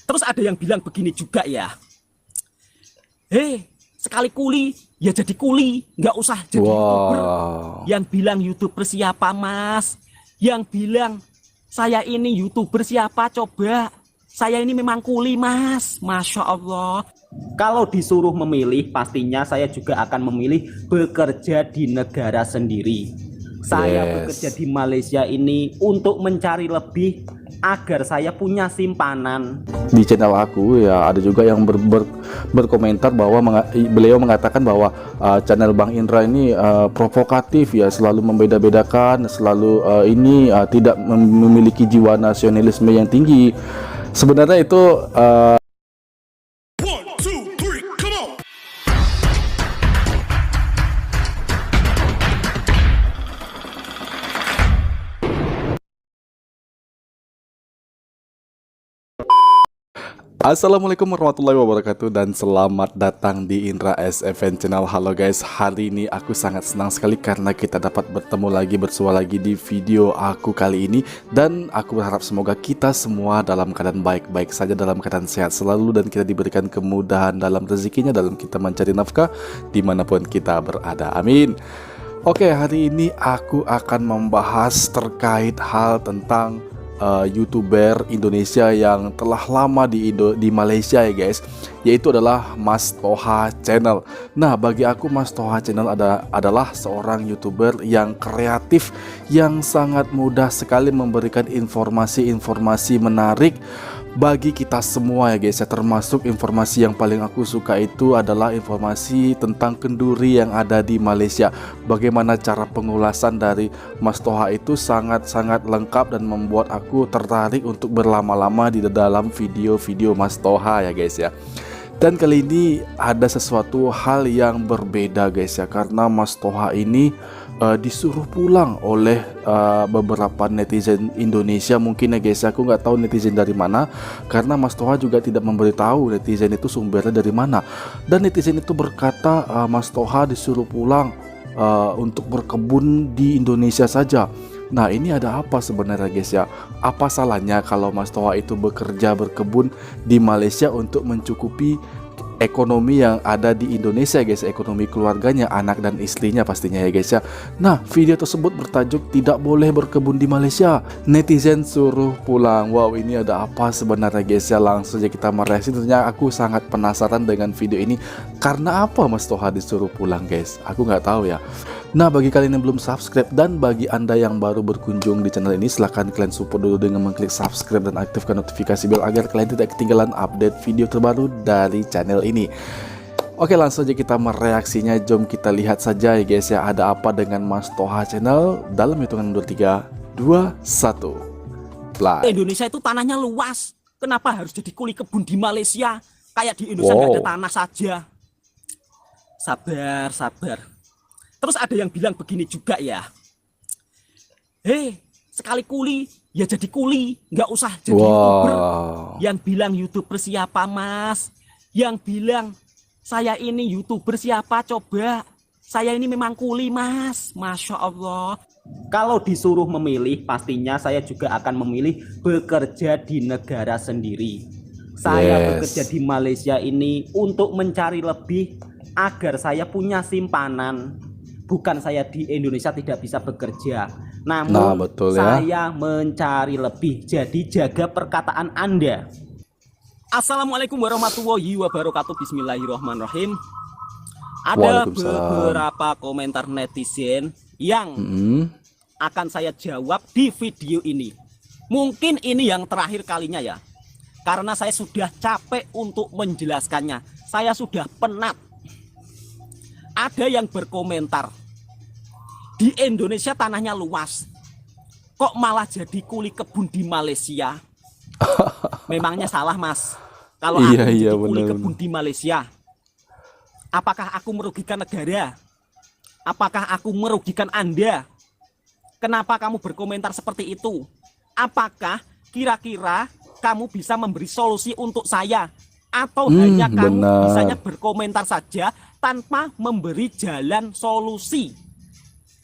Terus ada yang bilang begini juga ya, sekali kuli ya jadi kuli, nggak usah jadi YouTuber. Wow. Yang bilang YouTuber siapa mas? Yang bilang saya ini YouTuber siapa coba? Saya ini memang kuli mas, Masya Allah. Kalau disuruh memilih, pastinya saya juga akan memilih bekerja di negara sendiri. Saya bekerja Yes. di Malaysia ini untuk mencari lebih agar saya punya simpanan. Di channel aku ya ada juga yang berkomentar bahwa beliau mengatakan bahwa channel Bang Indra ini provokatif ya, selalu membeda-bedakan, selalu tidak memiliki jiwa nasionalisme yang tinggi. Sebenarnya itu Assalamualaikum warahmatullahi wabarakatuh dan selamat datang di Indra SFN Channel. Halo guys, hari ini aku sangat senang sekali karena kita dapat bertemu lagi, bersua lagi di video aku kali ini. Dan aku berharap semoga kita semua dalam keadaan baik-baik saja, dalam keadaan sehat selalu, dan kita diberikan kemudahan dalam rezekinya, dalam kita mencari nafkah dimanapun kita berada, amin. Oke, hari ini aku akan membahas terkait hal tentang YouTuber Indonesia yang telah lama di Malaysia ya guys, yaitu adalah Mas Toha Channel. Nah, bagi aku Mas Toha Channel adalah seorang YouTuber yang kreatif, yang sangat mudah sekali memberikan informasi-informasi menarik bagi kita semua ya guys ya. Termasuk informasi yang paling aku suka itu adalah informasi tentang kenduri yang ada di Malaysia. Bagaimana cara pengulasan dari Mas Toha itu sangat-sangat lengkap dan membuat aku tertarik untuk berlama-lama di dalam video-video Mas Toha ya guys ya. Dan kali ini ada sesuatu hal yang berbeda guys ya, karena Mas Toha ini disuruh pulang oleh beberapa netizen Indonesia mungkin ya guys. Aku nggak tahu netizen dari mana, karena Mas Toha juga tidak memberitahu netizen itu sumbernya dari mana. Dan netizen itu berkata Mas Toha disuruh pulang untuk berkebun di Indonesia saja. Nah, ini ada apa sebenarnya guys ya? Apa salahnya kalau Mas Toha itu bekerja berkebun di Malaysia untuk mencukupi ekonomi yang ada di Indonesia guys, ekonomi keluarganya, anak dan istrinya pastinya ya guys ya. Nah, video tersebut bertajuk tidak boleh berkebun di Malaysia, netizen suruh pulang. Wow, ini ada apa sebenarnya guys ya? Langsung saja kita mereaksi. Tentunya aku sangat penasaran dengan video ini. Karena apa Mas Toha disuruh pulang guys? Aku nggak tahu ya. Nah, bagi kalian yang belum subscribe dan bagi anda yang baru berkunjung di channel ini, silahkan kalian support dulu dengan mengklik subscribe dan aktifkan notifikasi bel agar kalian tidak ketinggalan update video terbaru dari channel ini. Oke, langsung aja kita mereaksinya. Jom kita lihat saja ya guys ya, ada apa dengan Mas Toha Channel dalam hitungan 3, 2, 1 play. Indonesia itu tanahnya luas, kenapa harus jadi kuli kebun di Malaysia? Kayak di Indonesia nggak ada tanah saja. Sabar. Terus ada yang bilang begini juga ya, sekali kuli ya jadi kuli, nggak usah jadi YouTuber. Yang bilang YouTuber siapa mas? Yang bilang saya ini YouTuber siapa coba? Saya ini memang kuli mas, Masya Allah. Kalau disuruh memilih, pastinya saya juga akan memilih bekerja di negara sendiri. Saya bekerja di Malaysia ini untuk mencari lebih agar saya punya simpanan. Bukan saya di Indonesia tidak bisa bekerja, namun betul ya, saya mencari lebih. Jadi jaga perkataan Anda. Assalamualaikum warahmatullahi wabarakatuh. Bismillahirrahmanirrahim. Ada beberapa komentar netizen yang akan saya jawab di video ini. Mungkin ini yang terakhir kalinya ya, karena saya sudah capek untuk menjelaskannya. Saya sudah penat. Ada yang berkomentar, di Indonesia tanahnya luas, kok malah jadi kuli kebun di Malaysia? Memangnya salah mas? Kalau aku jadi kuli kebun di Malaysia, apakah aku merugikan negara? Apakah aku merugikan Anda? Kenapa kamu berkomentar seperti itu? Apakah kira-kira kamu bisa memberi solusi untuk saya? Atau hanya kamu bisanya berkomentar saja tanpa memberi jalan solusi?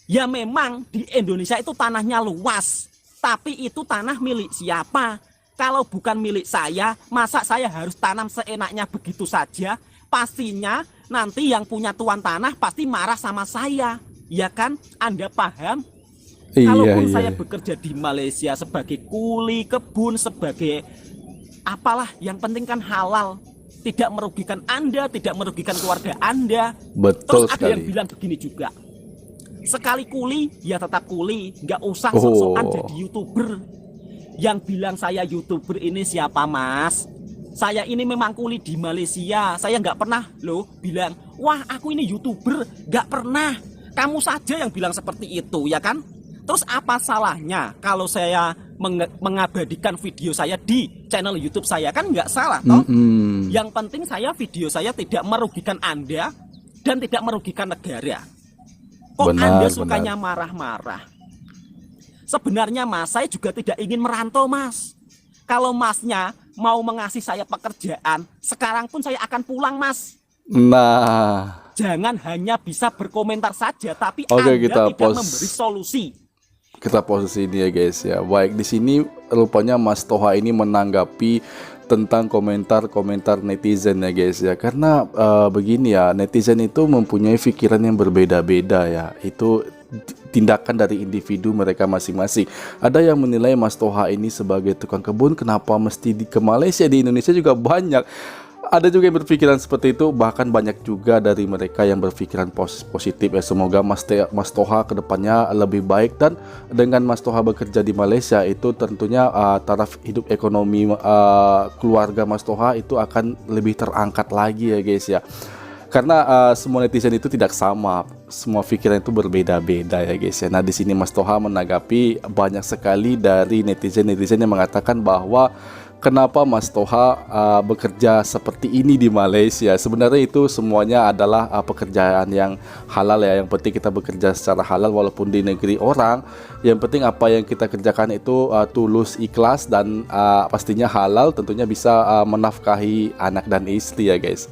Ya memang di Indonesia itu tanahnya luas, tapi itu tanah milik siapa? Kalau bukan milik saya, masa saya harus tanam seenaknya begitu saja? Pastinya nanti yang punya tuan tanah pasti marah sama saya. Ya kan? Anda paham? Kalaupun saya bekerja di Malaysia sebagai kuli kebun, sebagai apalah, yang penting kan halal. Tidak merugikan Anda, tidak merugikan keluarga Anda. Betul. Terus ada yang bilang begini juga. Sekali kuli, ya tetap kuli. Nggak usah sok-sokan jadi YouTuber. Yang bilang saya YouTuber ini siapa, Mas? Saya ini memang kuli di Malaysia. Saya nggak pernah loh bilang, wah aku ini YouTuber. Nggak pernah. Kamu saja yang bilang seperti itu, ya kan? Terus apa salahnya kalau saya mengabadikan video saya di channel YouTube saya? Kan nggak salah, toh? Yang penting video saya tidak merugikan Anda dan tidak merugikan negara. Kok Anda sukanya marah-marah? Sebenarnya Mas, saya juga tidak ingin merantau, Mas. Kalau Masnya mau mengasih saya pekerjaan, sekarang pun saya akan pulang, Mas. Nah, jangan hanya bisa berkomentar saja, tapi Anda tidak memberi solusi. Kita posisi ini ya guys ya. Baik, di sini rupanya Mas Toha ini menanggapi tentang komentar-komentar netizen ya guys ya. Karena begini ya, netizen itu mempunyai pikiran yang berbeda-beda ya. Itu tindakan dari individu mereka masing-masing. Ada yang menilai Mas Toha ini sebagai tukang kebun, kenapa mesti ke Malaysia? Di Indonesia juga banyak. Ada juga yang berpikiran seperti itu, bahkan banyak juga dari mereka yang berpikiran positif ya. Semoga Mas Toha kedepannya lebih baik, dan dengan Mas Toha bekerja di Malaysia itu tentunya taraf hidup ekonomi keluarga Mas Toha itu akan lebih terangkat lagi ya guys ya. Karena semua netizen itu tidak sama, semua pikiran itu berbeda-beda ya guys ya. Nah di sini Mas Toha menanggapi banyak sekali dari netizen yang mengatakan bahwa kenapa Mas Toha bekerja seperti ini di Malaysia. Sebenarnya itu semuanya adalah pekerjaan yang halal ya. Yang penting kita bekerja secara halal walaupun di negeri orang. Yang penting apa yang kita kerjakan itu tulus, ikhlas, dan pastinya halal, tentunya bisa menafkahi anak dan istri ya guys.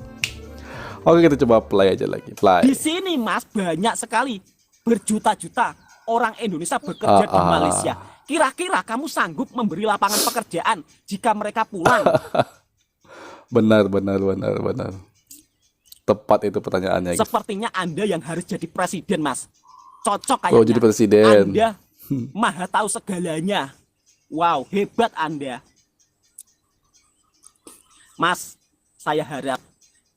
Oke, kita coba play aja lagi. Play. Di sini Mas banyak sekali, berjuta-juta orang Indonesia bekerja di Malaysia. Kira-kira kamu sanggup memberi lapangan pekerjaan jika mereka pulang? Benar. Tepat itu pertanyaannya. Sepertinya Anda yang harus jadi presiden, Mas. Cocok kayaknya. Oh, jadi presiden. Anda maha tahu segalanya. Wow, hebat Anda. Mas, saya harap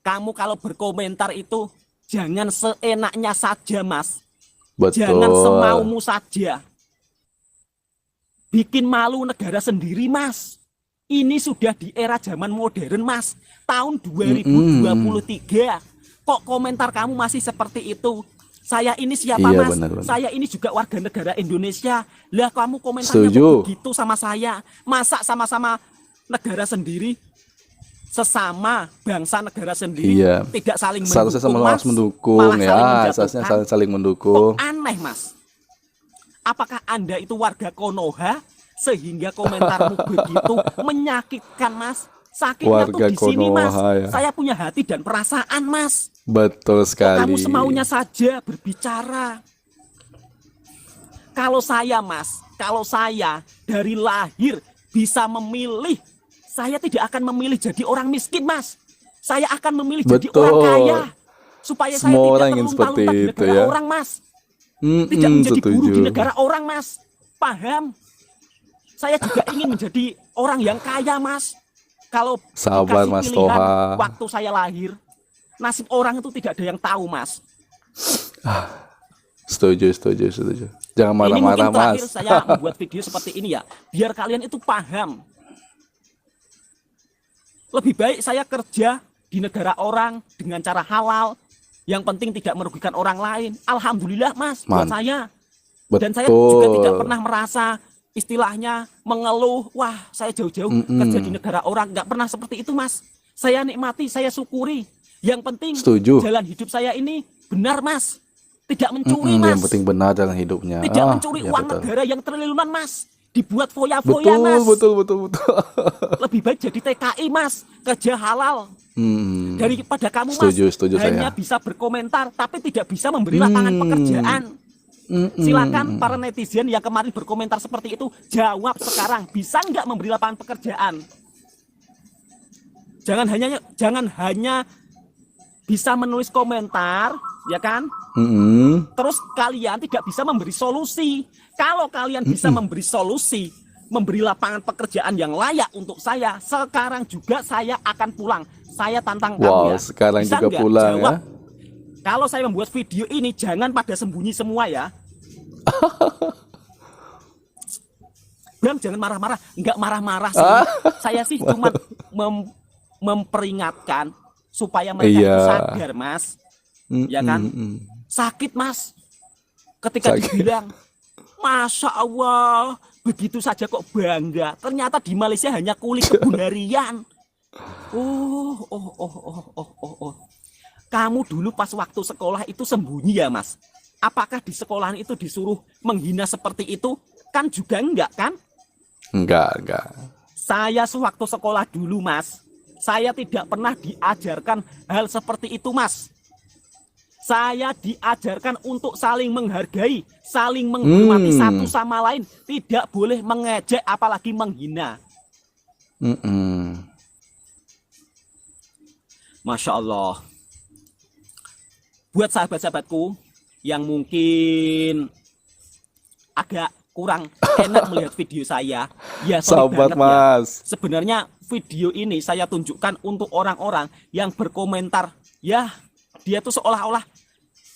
kamu kalau berkomentar itu jangan seenaknya saja, Mas. Betul. Jangan semaumu saja. Bikin malu negara sendiri, Mas. Ini sudah di era zaman modern, Mas. Tahun 2023. Kok komentar kamu masih seperti itu? Saya ini siapa, Mas? Benar. Saya ini juga warga negara Indonesia. Lah kamu komentarnya begitu sama saya. Masa sama-sama negara sendiri? Sesama bangsa negara sendiri tidak saling mendukung, seharusnya sama-sama mendukung ya, seharusnya saling mendukung. Kok aneh, Mas? Apakah Anda itu warga Konoha sehingga komentarmu begitu menyakitkan, Mas? Sakitnya warga tuh di sini, Mas. Ya. Saya punya hati dan perasaan, Mas. Betul sekali. Kok kamu semaunya saja berbicara. Kalau saya, Mas, kalau saya dari lahir bisa memilih, saya tidak akan memilih jadi orang miskin, Mas. Saya akan memilih jadi orang kaya. Supaya semua saya orang tidak terlunta-lunta di negara ya. orang, Mas. Tidak menjadi buruh di negara orang, Mas. Paham? Saya juga ingin menjadi orang yang kaya, Mas. Kalau sabar, Mas Toha. Waktu saya lahir, nasib orang itu tidak ada yang tahu, Mas. Setuju. Jangan marah-marah, Mas. Terakhir saya membuat video seperti ini ya, biar kalian itu paham. Lebih baik saya kerja di negara orang dengan cara halal, yang penting tidak merugikan orang lain. Alhamdulillah, Mas, buat saya. Dan saya juga tidak pernah merasa istilahnya mengeluh, wah saya jauh-jauh kerja di negara orang. Nggak pernah seperti itu, Mas. Saya nikmati, saya syukuri. Yang penting jalan hidup saya ini benar, Mas. Tidak mencuri, Mas. Yang penting benar dalam hidupnya. Tidak mencuri uang negara yang triliunan, Mas. Dibuat foya-foya, Mas. Betul. Lebih baik jadi TKI, Mas. Kerja halal. Daripada kamu, Mas, setuju hanya saya. bisa berkomentar tapi tidak bisa memberi lapangan pekerjaan. Silakan para netizen yang kemarin berkomentar seperti itu, jawab sekarang, bisa nggak memberi lapangan pekerjaan? Jangan hanya bisa menulis komentar, ya kan? Terus kalian tidak bisa memberi solusi. Kalau kalian bisa memberi solusi, memberi lapangan pekerjaan yang layak untuk saya, sekarang juga saya akan pulang. Saya tantang kamu ya. Sekarang Bisa juga nggak pulang jawab? ya. Kalau saya membuat video ini, jangan pada sembunyi semua ya. Bang, jangan marah-marah. Nggak marah-marah sih. Saya sih cuma memperingatkan supaya mereka itu sadar, Mas. Ya kan? Sakit, Mas. Ketika dibilang, Masya Allah, begitu saja kok bangga. Ternyata di Malaysia hanya kulit kebun harian. Kamu dulu pas waktu sekolah itu sembunyi ya, Mas? Apakah di sekolahan itu disuruh menghina seperti itu? Kan juga enggak, kan? Enggak. Saya sewaktu sekolah dulu, Mas, saya tidak pernah diajarkan hal seperti itu, Mas. Saya diajarkan untuk saling menghargai, saling menghormati satu sama lain. Tidak boleh mengejek, apalagi menghina. Masya Allah. Buat sahabat-sahabatku yang mungkin agak kurang enak melihat video saya, ya sorry Sahabat banget Mas. ya. Sebenarnya video ini saya tunjukkan untuk orang-orang yang berkomentar, ya dia tuh seolah-olah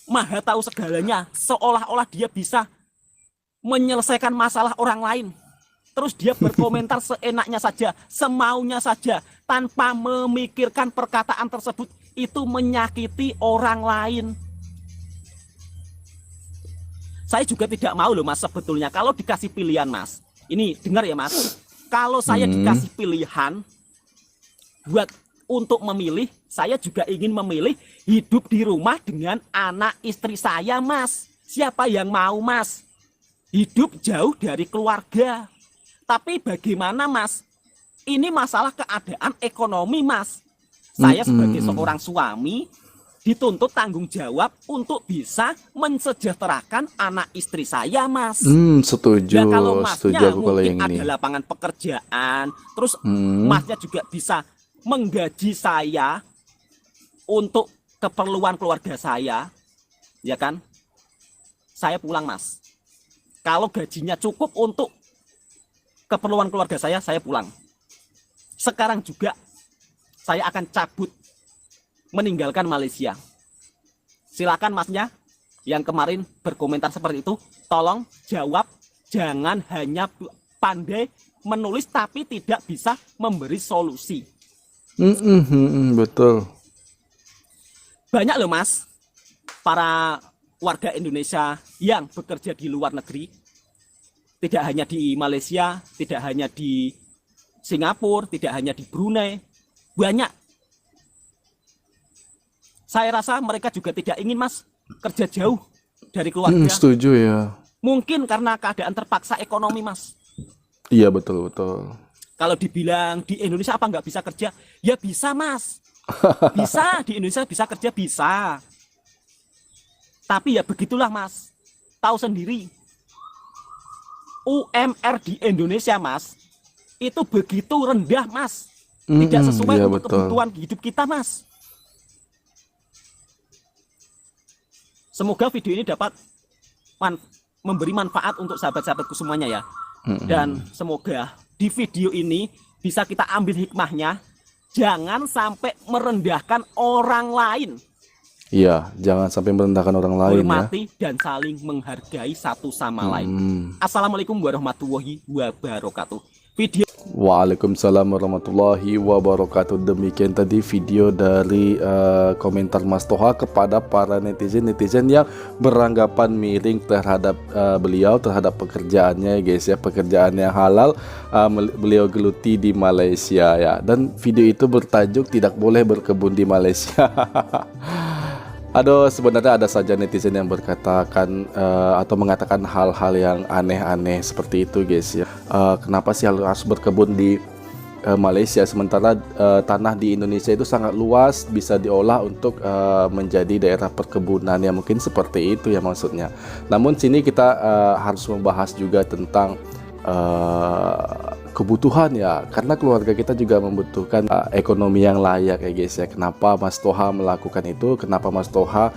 maha tahu segalanya, seolah-olah dia bisa menyelesaikan masalah orang lain. Terus dia berkomentar seenaknya saja, semaunya saja, tanpa memikirkan perkataan tersebut itu menyakiti orang lain. Saya juga tidak mau loh, Mas, sebetulnya kalau dikasih pilihan, Mas. Ini dengar ya, Mas. Kalau saya dikasih pilihan untuk memilih, saya juga ingin memilih hidup di rumah dengan anak istri saya, Mas. Siapa yang mau, Mas? Hidup jauh dari keluarga. Tapi bagaimana, Mas? Ini masalah keadaan ekonomi, Mas. Saya sebagai seorang suami dituntut tanggung jawab untuk bisa mensejahterakan anak istri saya, Mas. Setuju. Ya kalau Masnya setuju aku kalau mungkin yang ada ini. lapangan pekerjaan, terus Masnya juga bisa menggaji saya untuk keperluan keluarga saya, ya kan? Saya pulang, Mas. Kalau gajinya cukup untuk keperluan keluarga saya pulang. Sekarang juga saya akan cabut meninggalkan Malaysia. Silakan Masnya yang kemarin berkomentar seperti itu, tolong jawab, jangan hanya pandai menulis tapi tidak bisa memberi solusi. Betul. Banyak loh, Mas, para warga Indonesia yang bekerja di luar negeri, tidak hanya di Malaysia, tidak hanya di Singapura, tidak hanya di Brunei, banyak. Saya rasa mereka juga tidak ingin, Mas, kerja jauh dari keluarga. Setuju ya. Mungkin karena keadaan terpaksa ekonomi, Mas. Iya, betul. Kalau dibilang di Indonesia apa nggak bisa kerja? Ya bisa, Mas. Bisa, di Indonesia bisa kerja, bisa. Tapi ya begitulah, Mas. Tahu sendiri. UMR di Indonesia, Mas, itu begitu rendah, Mas. Tidak sesuai iya, untuk betul. kebutuhan hidup kita, Mas. Semoga video ini dapat memberi manfaat untuk sahabat-sahabatku semuanya ya. Dan semoga di video ini bisa kita ambil hikmahnya. Jangan sampai merendahkan orang lain. Iya, jangan sampai merendahkan orang lain ya. Hormati dan saling menghargai satu sama lain. Assalamualaikum warahmatullahi wabarakatuh. Video Waalaikumsalam warahmatullahi wabarakatuh. Demikian tadi video dari komentar Mas Toha kepada para netizen yang beranggapan miring terhadap beliau, terhadap pekerjaannya, guys ya, pekerjaan yang halal beliau geluti di Malaysia ya. Dan video itu bertajuk tidak boleh berkebun di Malaysia. Aduh, sebenarnya ada saja netizen yang berkatakan atau mengatakan hal-hal yang aneh-aneh seperti itu, guys ya. Kenapa sih harus berkebun di Malaysia, sementara tanah di Indonesia itu sangat luas, bisa diolah untuk menjadi daerah perkebunan, ya mungkin seperti itu ya maksudnya. Namun sini kita harus membahas juga tentang kebutuhan ya, karena keluarga kita juga membutuhkan ekonomi yang layak ya guys ya. Kenapa Mas Toha melakukan itu, kenapa Mas Toha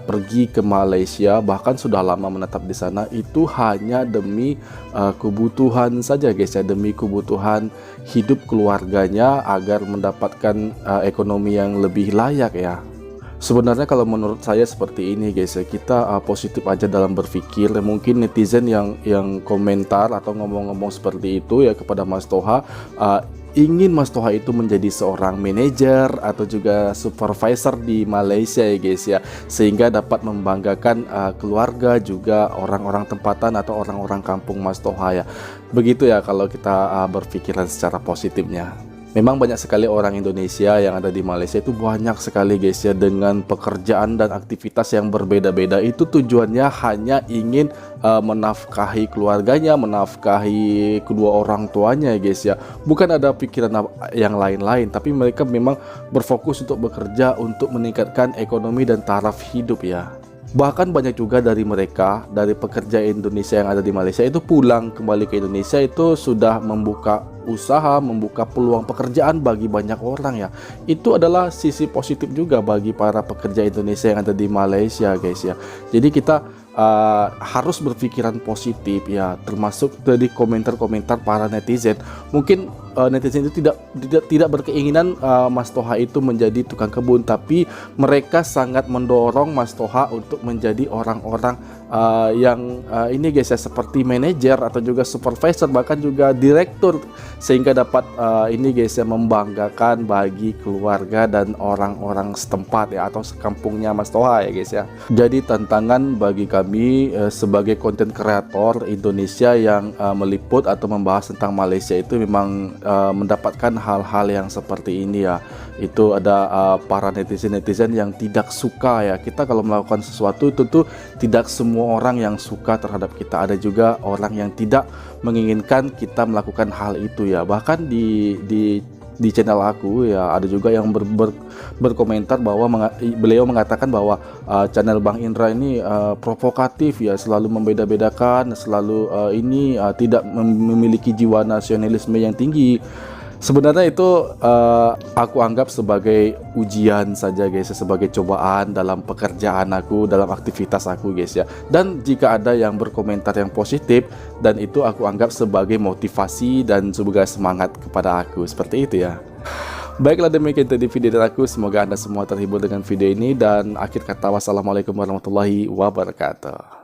pergi ke Malaysia, bahkan sudah lama menetap di sana, itu hanya demi kebutuhan saja guys ya, demi kebutuhan hidup keluarganya agar mendapatkan ekonomi yang lebih layak ya. Sebenarnya kalau menurut saya seperti ini guys ya, kita positif aja dalam berpikir. Mungkin netizen yang komentar atau ngomong-ngomong seperti itu ya kepada Mas Toha, ingin Mas Toha itu menjadi seorang manajer atau juga supervisor di Malaysia ya guys ya, sehingga dapat membanggakan keluarga, juga orang-orang tempatan atau orang-orang kampung Mas Toha ya. Begitu ya kalau kita berpikiran secara positifnya. Memang banyak sekali orang Indonesia yang ada di Malaysia itu banyak sekali guys ya, dengan pekerjaan dan aktivitas yang berbeda-beda. Itu tujuannya hanya ingin menafkahi keluarganya, menafkahi kedua orang tuanya ya guys ya. Bukan ada pikiran yang lain-lain, tapi mereka memang berfokus untuk bekerja untuk meningkatkan ekonomi dan taraf hidup ya. Bahkan banyak juga dari mereka, dari pekerja Indonesia yang ada di Malaysia itu pulang kembali ke Indonesia itu sudah membuka usaha, membuka peluang pekerjaan bagi banyak orang ya. Itu adalah sisi positif juga bagi para pekerja Indonesia yang ada di Malaysia guys ya. Jadi kita harus berpikiran positif ya, termasuk dari komentar-komentar para netizen. Mungkin netizen itu tidak berkeinginan Mas Toha itu menjadi tukang kebun, tapi mereka sangat mendorong Mas Toha untuk menjadi orang-orang yang ini guys ya, seperti manajer atau juga supervisor, bahkan juga direktur, sehingga dapat ini guys ya, membanggakan bagi keluarga dan orang-orang setempat ya, atau sekampungnya Mas Toha ya guys ya. Jadi tantangan bagi kami sebagai konten kreator Indonesia yang meliput atau membahas tentang Malaysia itu memang mendapatkan hal-hal yang seperti ini ya. Itu ada para netizen-netizen yang tidak suka ya. Kita kalau melakukan sesuatu tentu tidak semua orang yang suka terhadap kita. Ada juga orang yang tidak menginginkan kita melakukan hal itu ya. Bahkan di channel aku ya, ada juga yang berkomentar bahwa beliau mengatakan bahwa channel Bang Indra ini provokatif ya, selalu membeda-bedakan, selalu tidak memiliki jiwa nasionalisme yang tinggi. Sebenarnya itu aku anggap sebagai ujian saja guys, sebagai cobaan dalam pekerjaan aku, dalam aktivitas aku guys ya. Dan jika ada yang berkomentar yang positif, dan itu aku anggap sebagai motivasi dan sebagai semangat kepada aku, seperti itu ya. Baiklah, demikian tadi video dari aku. Semoga Anda semua terhibur dengan video ini, dan akhir kata wassalamualaikum warahmatullahi wabarakatuh.